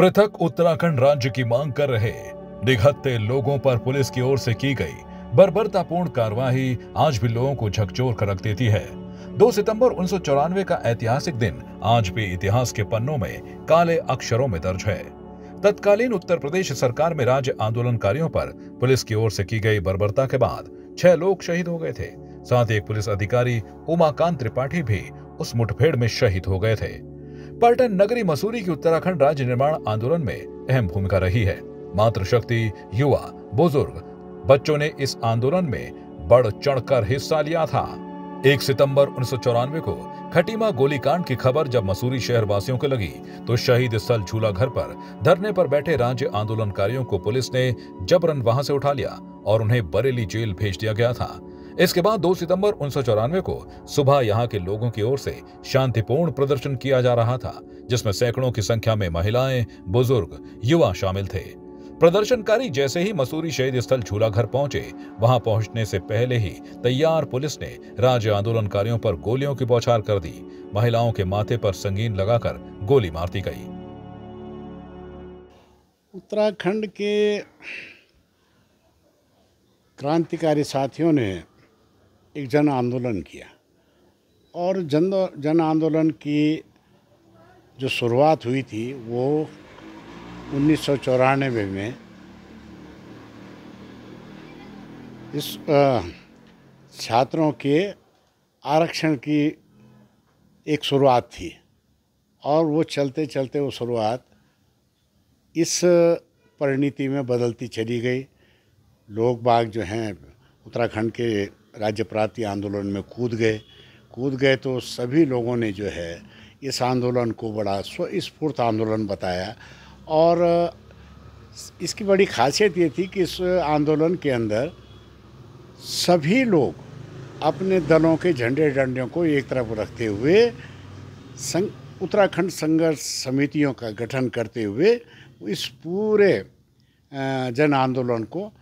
पृथक उत्तराखंड राज्य की मांग कर रहे निहत्थे लोगों पर पुलिस की ओर से की गई बर्बरतापूर्ण कार्रवाई आज भी लोगों को झकझोर कर रख देती है। 2 सितंबर 1994 का ऐतिहासिक दिन आज भी इतिहास के पन्नों में काले अक्षरों में दर्ज है। तत्कालीन उत्तर प्रदेश सरकार में राज्य आंदोलनकारियों पर पुलिस की ओर से की गई बर्बरता के बाद 6 लोग शहीद हो गए थे। साथ ही एक पुलिस अधिकारी उमाकांत त्रिपाठी भी उस मुठभेड़ में शहीद हो गए थे। पलटन नगरी मसूरी की उत्तराखंड राज्य निर्माण आंदोलन में अहम भूमिका रही है। मातृशक्ति, युवा, बुजुर्ग, बच्चों ने इस आंदोलन में बढ़ चढ़कर हिस्सा लिया था। 1 सितंबर 1994 को खटीमा गोलीकांड की खबर जब मसूरी शहर वासियों को लगी तो शहीद स्थल झूला घर पर धरने पर बैठे राज्य आंदोलनकारियों को पुलिस ने जबरन वहां से उठा लिया और उन्हें बरेली जेल भेज दिया गया था। इसके बाद 2 सितंबर 1994 को सुबह यहां के लोगों की ओर से शांतिपूर्ण प्रदर्शन किया जा रहा था, जिसमें सैकड़ों की संख्या में महिलाएं, बुजुर्ग, युवा शामिल थे। प्रदर्शनकारी जैसे ही मसूरी शहीद स्थल झूला घर पहुंचे, वहां पहुंचने से पहले ही तैयार पुलिस ने राज्य आंदोलनकारियों पर गोलियों की बौछार कर दी। महिलाओं के माथे पर संगीन लगाकर गोली मार दी गई। उत्तराखंड के क्रांतिकारी साथियों ने एक जन आंदोलन किया और जन आंदोलन की जो शुरुआत हुई थी वो 1994 में इस छात्रों के आरक्षण की एक शुरुआत थी और वो चलते चलते वो शुरुआत इस परिणति में बदलती चली गई। लोग बाग जो हैं उत्तराखंड के राज्य प्रांतीय आंदोलन में कूद गए तो सभी लोगों ने जो है इस आंदोलन को बड़ा स्वस्फूर्त आंदोलन बताया और इसकी बड़ी खासियत ये थी कि इस आंदोलन के अंदर सभी लोग अपने दलों के झंडे डंडों को एक तरफ रखते हुए उत्तराखंड संघर्ष समितियों का गठन करते हुए इस पूरे जन आंदोलन को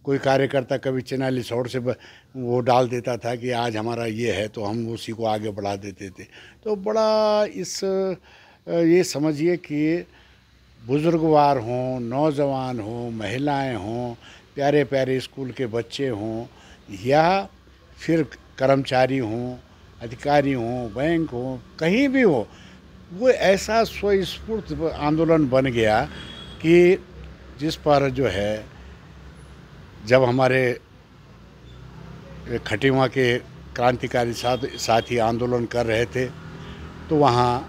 कोई कार्यकर्ता कभी चैनली शॉर्ट से वो डाल देता था कि आज हमारा ये है तो हम उसी को आगे बढ़ा देते थे। तो बड़ा ये समझिए कि बुजुर्गवार हों, नौजवान हों, महिलाएं हों, प्यारे प्यारे स्कूल के बच्चे हों या फिर कर्मचारी हों, अधिकारी हों, बैंक हों, कहीं भी हो, वो ऐसा स्वस्फूर्त आंदोलन बन गया कि जिस पर जो है जब हमारे खटीमा के क्रांतिकारी साथी आंदोलन कर रहे थे तो वहाँ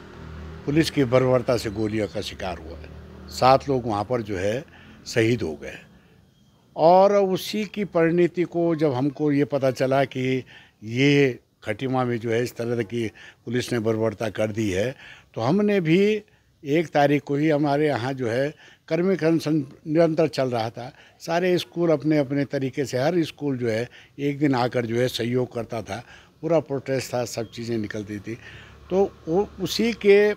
पुलिस की बर्बरता से गोलियों का शिकार हुआ। 7 लोग वहाँ पर जो है शहीद हो गए और उसी की परिणति को जब हमको ये पता चला कि ये खटीमा में जो है इस तरह की पुलिस ने बर्बरता कर दी है तो हमने भी 1 तारीख को ही हमारे यहाँ जो है कर्मी अनशन निरंतर चल रहा था। सारे स्कूल अपने अपने तरीके से, हर स्कूल जो है एक दिन आकर जो है सहयोग करता था, पूरा प्रोटेस्ट था, सब चीज़ें निकलती थी। तो वो उसी के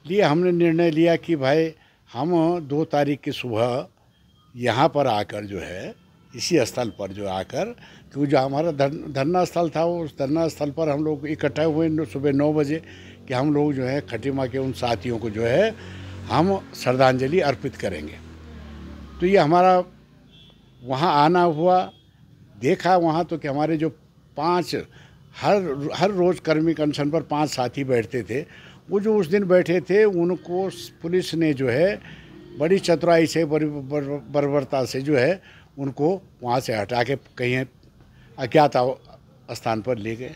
लिए हमने निर्णय लिया कि भाई हम 2 तारीख की सुबह यहाँ पर आकर जो है इसी स्थल पर जो आकर, क्योंकि जो हमारा धरना स्थल था उस धरना स्थल पर हम लोग इकट्ठा हुए सुबह 9 बजे कि हम लोग जो है खटीमा के उन साथियों को जो है हम श्रद्धांजलि अर्पित करेंगे। तो ये हमारा वहाँ आना हुआ। देखा वहाँ तो कि हमारे जो 5 हर रोज़ कर्मी अनशन पर 5 साथी बैठते थे, वो जो उस दिन बैठे थे उनको पुलिस ने जो है बड़ी चतुराई से, बड़ी बर्बरता से जो है उनको वहाँ से हटा के कहीं अज्ञात स्थान पर ले गए।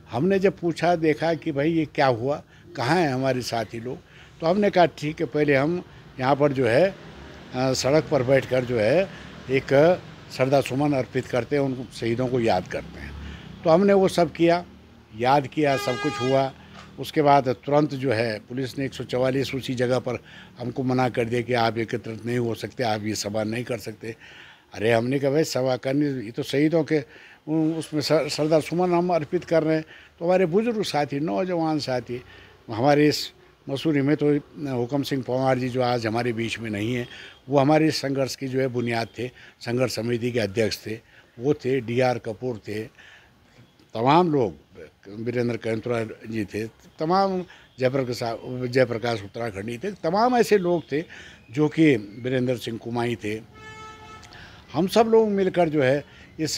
हमने जब पूछा, देखा कि भाई ये क्या हुआ, कहाँ हैं हमारे साथी लोग, तो हमने कहा ठीक है, पहले हम यहाँ पर जो है सड़क पर बैठकर जो है एक श्रद्धा सुमन अर्पित करते हैं, उन शहीदों को याद करते हैं। तो हमने वो सब किया, याद किया, सब कुछ हुआ। उसके बाद तुरंत जो है पुलिस ने 144 उसी जगह पर हमको मना कर दिया कि आप एकत्रित नहीं हो सकते, आप ये सभा नहीं कर सकते। अरे हमने कहा भाई सभा करनी, ये तो शहीदों के उसमें श्रद्धा सुमन हम अर्पित कर रहे हैं। तो हमारे बुजुर्ग साथी, नौजवान साथी, हमारे इस मसूरी में तो हुक्म सिंह पंवार जी जो आज हमारे बीच में नहीं है, वो हमारे संघर्ष की जो है बुनियाद थे, संघर्ष समिति के अध्यक्ष थे, वो थे। DR कपूर थे, तमाम लोग, वीरेंद्र कैंतुरा जी थे, तमाम जयप्रकाश उत्तराखंडी थे, तमाम ऐसे लोग थे जो कि वीरेंद्र सिंह कुमाई थे। हम सब लोग मिलकर जो है इस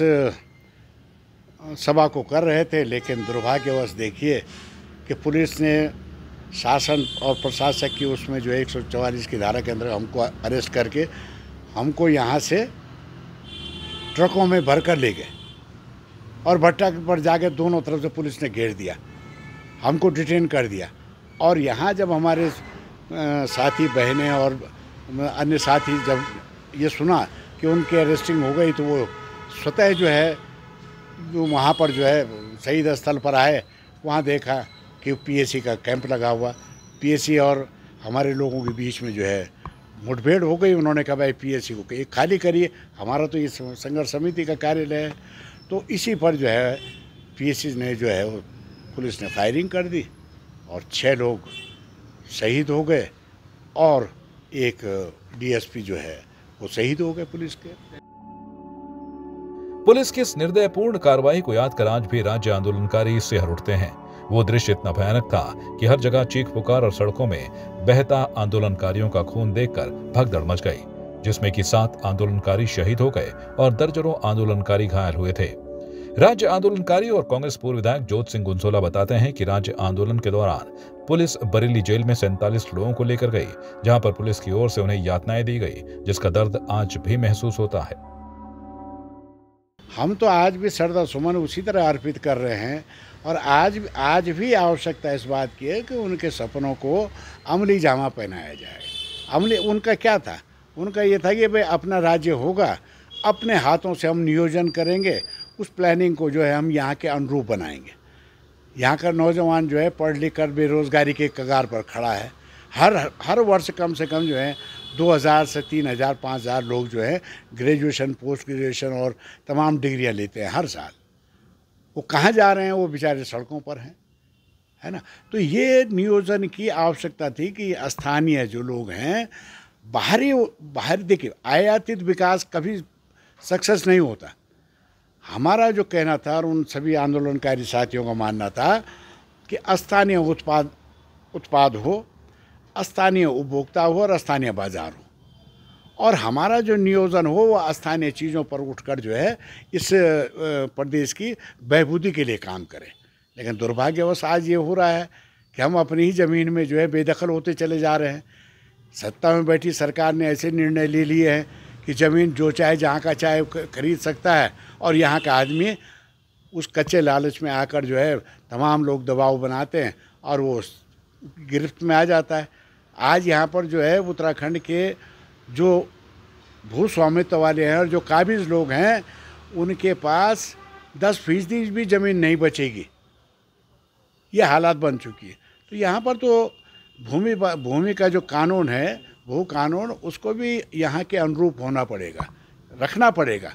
सभा को कर रहे थे, लेकिन दुर्भाग्यवश देखिए कि पुलिस ने शासन और प्रशासक की उसमें जो है 144 की धारा के अंदर हमको अरेस्ट करके हमको यहाँ से ट्रकों में भरकर ले गए और भट्टा पर जाकर दोनों तरफ से पुलिस ने घेर दिया, हमको डिटेन कर दिया। और यहाँ जब हमारे साथी बहनें और अन्य साथी जब ये सुना कि उनकी अरेस्टिंग हो गई, तो वो स्वतः जो है जो वहाँ पर जो है शहीद स्थल पर आए, वहाँ देखा कि पीएसी का कैंप लगा हुआ, पीएसी और हमारे लोगों के बीच में जो है मुठभेड़ हो गई। उन्होंने कहा भाई पीएसी को एक खाली करिए, हमारा तो ये संघर्ष समिति का कार्यालय है। तो इसी पर जो है पीएसी ने जो है वो पुलिस ने फायरिंग कर दी और 6 लोग शहीद हो गए और एक डीएसपी जो है वो शहीद हो गए पुलिस के। पुलिस की इस निर्दयपूर्ण कार्रवाई को याद कर आज भी राज्य आंदोलनकारी सिहर उठते हैं। वो दृश्य इतना भयानक था कि हर जगह चीख पुकार और सड़कों में बहता आंदोलनकारियों का खून देखकर भगदड़ मच गई, जिसमें कि 7 आंदोलनकारी शहीद हो गए और दर्जनों आंदोलनकारी घायल हुए थे। राज्य आंदोलनकारी और कांग्रेस पूर्व विधायक जोत सिंह गुंसोला बताते हैं कि राज्य आंदोलन के दौरान पुलिस बरेली जेल में 47 लोगों को लेकर गई, जहां पर पुलिस की ओर से उन्हें यातनाएं दी गई, जिसका दर्द आज भी महसूस होता है। हम तो आज भी श्रद्धा सुमन उसी तरह अर्पित कर रहे हैं और आज भी आवश्यकता इस बात की है कि उनके सपनों को अमली जामा पहनाया जाए। अमली उनका क्या था? उनका ये था कि भाई अपना राज्य होगा, अपने हाथों से हम नियोजन करेंगे, उस प्लानिंग को जो है हम यहाँ के अनुरूप बनाएंगे। यहाँ का नौजवान जो है पढ़ लिख कर बेरोज़गारी के कगार पर खड़ा है। हर वर्ष कम से कम जो है 2000 से 3000 5000 लोग जो है ग्रेजुएशन, पोस्ट ग्रेजुएशन और तमाम डिग्रियाँ लेते हैं हर साल। वो कहाँ जा रहे हैं? वो बेचारे सड़कों पर हैं, है ना। तो ये नियोजन की आवश्यकता थी कि स्थानीय जो लोग हैं, बाहरी देखिए आयातित विकास कभी सक्सेस नहीं होता। हमारा जो कहना था और उन सभी आंदोलनकारी साथियों का मानना था कि स्थानीय उत्पाद हो, स्थानीय उपभोक्ता हो और स्थानीय बाजार हो, और हमारा जो नियोजन हो वो स्थानीय चीज़ों पर उठकर जो है इस प्रदेश की बहबूदी के लिए काम करें। लेकिन दुर्भाग्यवश आज ये हो रहा है कि हम अपनी ही ज़मीन में जो है बेदखल होते चले जा रहे हैं। सत्ता में बैठी सरकार ने ऐसे निर्णय ले लिए हैं कि ज़मीन जो चाहे जहाँ का चाहे खरीद सकता है और यहाँ का आदमी उस कच्चे लालच में आकर जो है तमाम लोग दबाव बनाते हैं और वो गिरफ्त में आ जाता है। आज यहाँ पर जो है उत्तराखंड के जो भू स्वामित्व वाले हैं और जो काबिज लोग हैं, उनके पास 10% भी ज़मीन नहीं बचेगी। ये हालात बन चुकी है। तो यहाँ पर तो भूमि का जो कानून है, भू कानून, उसको भी यहाँ के अनुरूप होना पड़ेगा, रखना पड़ेगा।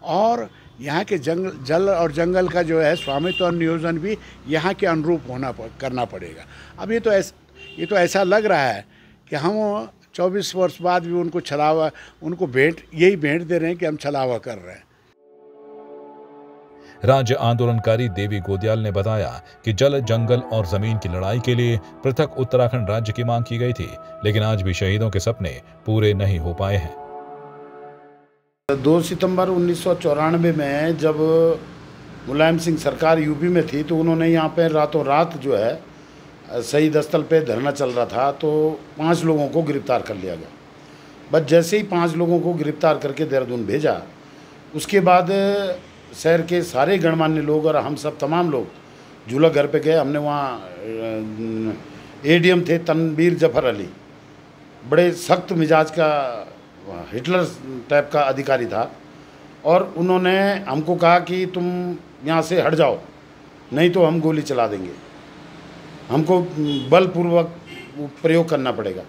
और यहाँ के जल और जंगल का जो है स्वामित्व और नियोजन भी यहाँ के अनुरूप करना पड़ेगा। अब ये तो ऐसा लग रहा है कि हम 24 वर्ष बाद भी उनको यही भेंट दे रहे हैं कि हम छलावा कर रहे हैं। राज्य आंदोलनकारी देवी गोदयाल ने बताया कि जल, जंगल और जमीन की लड़ाई के लिए पृथक उत्तराखंड राज्य की मांग की गई थी, लेकिन आज भी शहीदों के सपने पूरे नहीं हो पाए हैं। 2 सितंबर 1994 में जब मुलायम सिंह सरकार यूपी में थी, तो उन्होंने यहाँ पे रातों रात जो है शहीद स्थल पे धरना चल रहा था, तो 5 लोगों को गिरफ्तार कर लिया गया। बस जैसे ही 5 लोगों को गिरफ्तार करके देहरादून भेजा, उसके बाद शहर के सारे गणमान्य लोग और हम सब तमाम लोग झूला घर पे गए। हमने वहाँ एडीएम थे तनवीर जफर अली, बड़े सख्त मिजाज का हिटलर टाइप का अधिकारी था, और उन्होंने हमको कहा कि तुम यहाँ से हट जाओ, नहीं तो हम गोली चला देंगे, हमको बलपूर्वक प्रयोग करना पड़ेगा।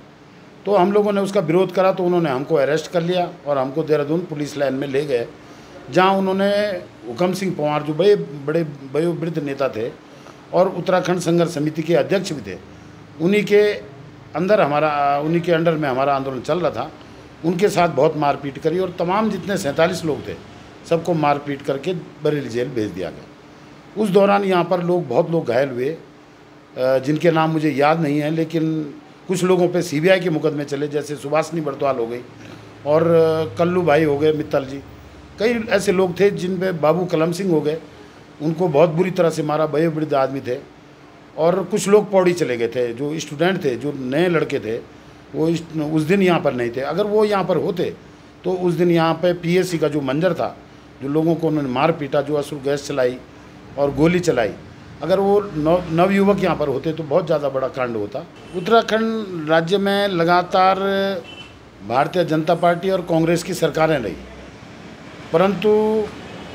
तो हम लोगों ने उसका विरोध करा, तो उन्होंने हमको अरेस्ट कर लिया और हमको देहरादून पुलिस लाइन में ले गए, जहाँ उन्होंने हुकम सिंह पंवार जो बड़े वयोवृद्ध नेता थे और उत्तराखंड संघर्ष समिति के अध्यक्ष भी थे, उन्हीं के अंडर में हमारा आंदोलन चल रहा था, उनके साथ बहुत मारपीट करी और तमाम जितने 47 लोग थे सबको मारपीट करके बरेली जेल भेज दिया गया। उस दौरान यहाँ पर बहुत लोग घायल हुए जिनके नाम मुझे याद नहीं है, लेकिन कुछ लोगों पे सीबीआई के मुकदमे चले, जैसे सुभाषनी बर्दवाल हो गई और कल्लू भाई हो गए, मित्तल जी, कई ऐसे लोग थे जिन पे, बाबू कलम सिंह हो गए, उनको बहुत बुरी तरह से मारा, वयोवृद्ध आदमी थे। और कुछ लोग पौड़ी चले गए थे, जो स्टूडेंट थे, जो नए लड़के थे, वो उस दिन यहाँ पर नहीं थे। अगर वो यहाँ पर होते तो उस दिन यहाँ पे पीएससी का जो मंजर था, जो लोगों को उन्होंने मार पीटा, जो असुर गैस चलाई और गोली चलाई, अगर वो नवयुवक यहाँ पर होते तो बहुत ज़्यादा बड़ा कांड होता। उत्तराखंड राज्य में लगातार भारतीय जनता पार्टी और कांग्रेस की सरकारें रही, परंतु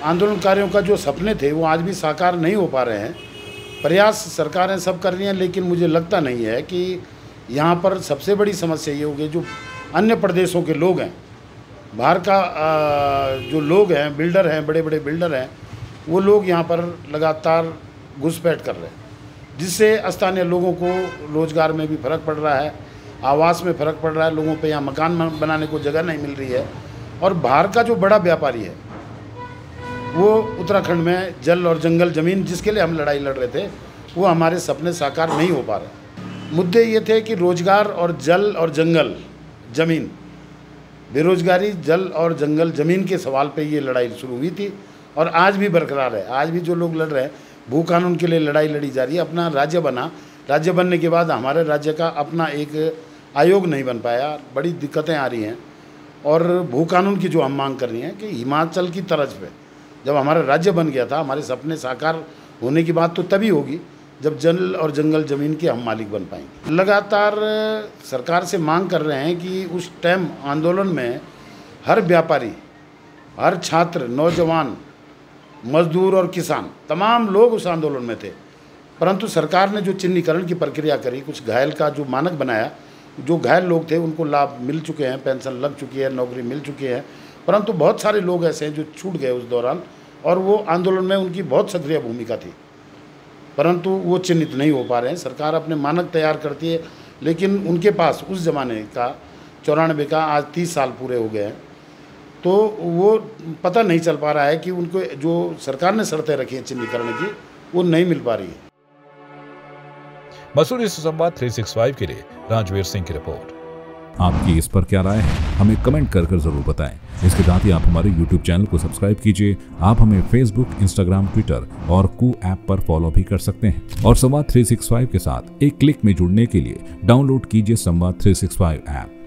आंदोलनकारियों का जो सपने थे वो आज भी साकार नहीं हो पा रहे हैं। प्रयास सरकारें सब कर रही हैं, लेकिन मुझे लगता नहीं है कि यहाँ पर सबसे बड़ी समस्या ये होगी, जो अन्य प्रदेशों के लोग हैं, बाहर का जो लोग हैं, बिल्डर हैं, बड़े बड़े बिल्डर हैं, वो लोग यहाँ पर लगातार घुसपैठ कर रहे हैं, जिससे स्थानीय लोगों को रोज़गार में भी फ़र्क पड़ रहा है, आवास में फ़र्क पड़ रहा है, लोगों पे यहाँ मकान बनाने को जगह नहीं मिल रही है। और बाहर का जो बड़ा व्यापारी है वो उत्तराखंड में जल और जंगल ज़मीन, जिसके लिए हम लड़ाई लड़ रहे थे, वो हमारे सपने साकार नहीं हो पा रहे। मुद्दे ये थे कि रोज़गार और जल और जंगल ज़मीन, बेरोज़गारी, जल और जंगल ज़मीन के सवाल पे ये लड़ाई शुरू हुई थी और आज भी बरकरार है। आज भी जो लोग लड़ रहे हैं, भू कानून के लिए लड़ाई लड़ी जा रही है। अपना राज्य बना, राज्य बनने के बाद हमारे राज्य का अपना एक आयोग नहीं बन पाया, बड़ी दिक्कतें आ रही हैं। और भू कानून की जो हम मांग कर रही हैं कि हिमाचल की तर्ज पे जब हमारा राज्य बन गया था, हमारे सपने साकार होने की बात तो तभी होगी जब जल और जंगल ज़मीन के हम मालिक बन पाएंगे। लगातार सरकार से मांग कर रहे हैं कि उस टाइम आंदोलन में हर व्यापारी, हर छात्र, नौजवान, मजदूर और किसान, तमाम लोग उस आंदोलन में थे, परंतु सरकार ने जो चिन्हीकरण की प्रक्रिया करी, कुछ घायल का जो मानक बनाया, जो घायल लोग थे उनको लाभ मिल चुके हैं, पेंशन लग चुकी है, नौकरी मिल चुकी है, परंतु बहुत सारे लोग ऐसे हैं जो छूट गए उस दौरान, और वो आंदोलन में उनकी बहुत सक्रिय भूमिका थी, परंतु वो चिन्हित नहीं हो पा रहे हैं। सरकार अपने मानक तैयार करती है, लेकिन उनके पास उस ज़माने का 94 का आज 30 साल पूरे हो गए हैं, तो वो पता नहीं चल पा रहा है कि उनको जो सरकार ने शर्तें रखी हैं चिन्हीकरण की, वो नहीं मिल पा रही है। मसूरी से संवाद 365 के लिए राजवीर सिंह की रिपोर्ट। आपकी इस पर क्या राय है, हमें कमेंट कर जरूर बताएं। इसके साथ ही आप हमारे YouTube चैनल को सब्सक्राइब कीजिए। आप हमें Facebook, Instagram, Twitter और कू ऐप पर फॉलो भी कर सकते हैं। और संवाद 365 के साथ एक क्लिक में जुड़ने के लिए डाउनलोड कीजिए संवाद 365 ऐप।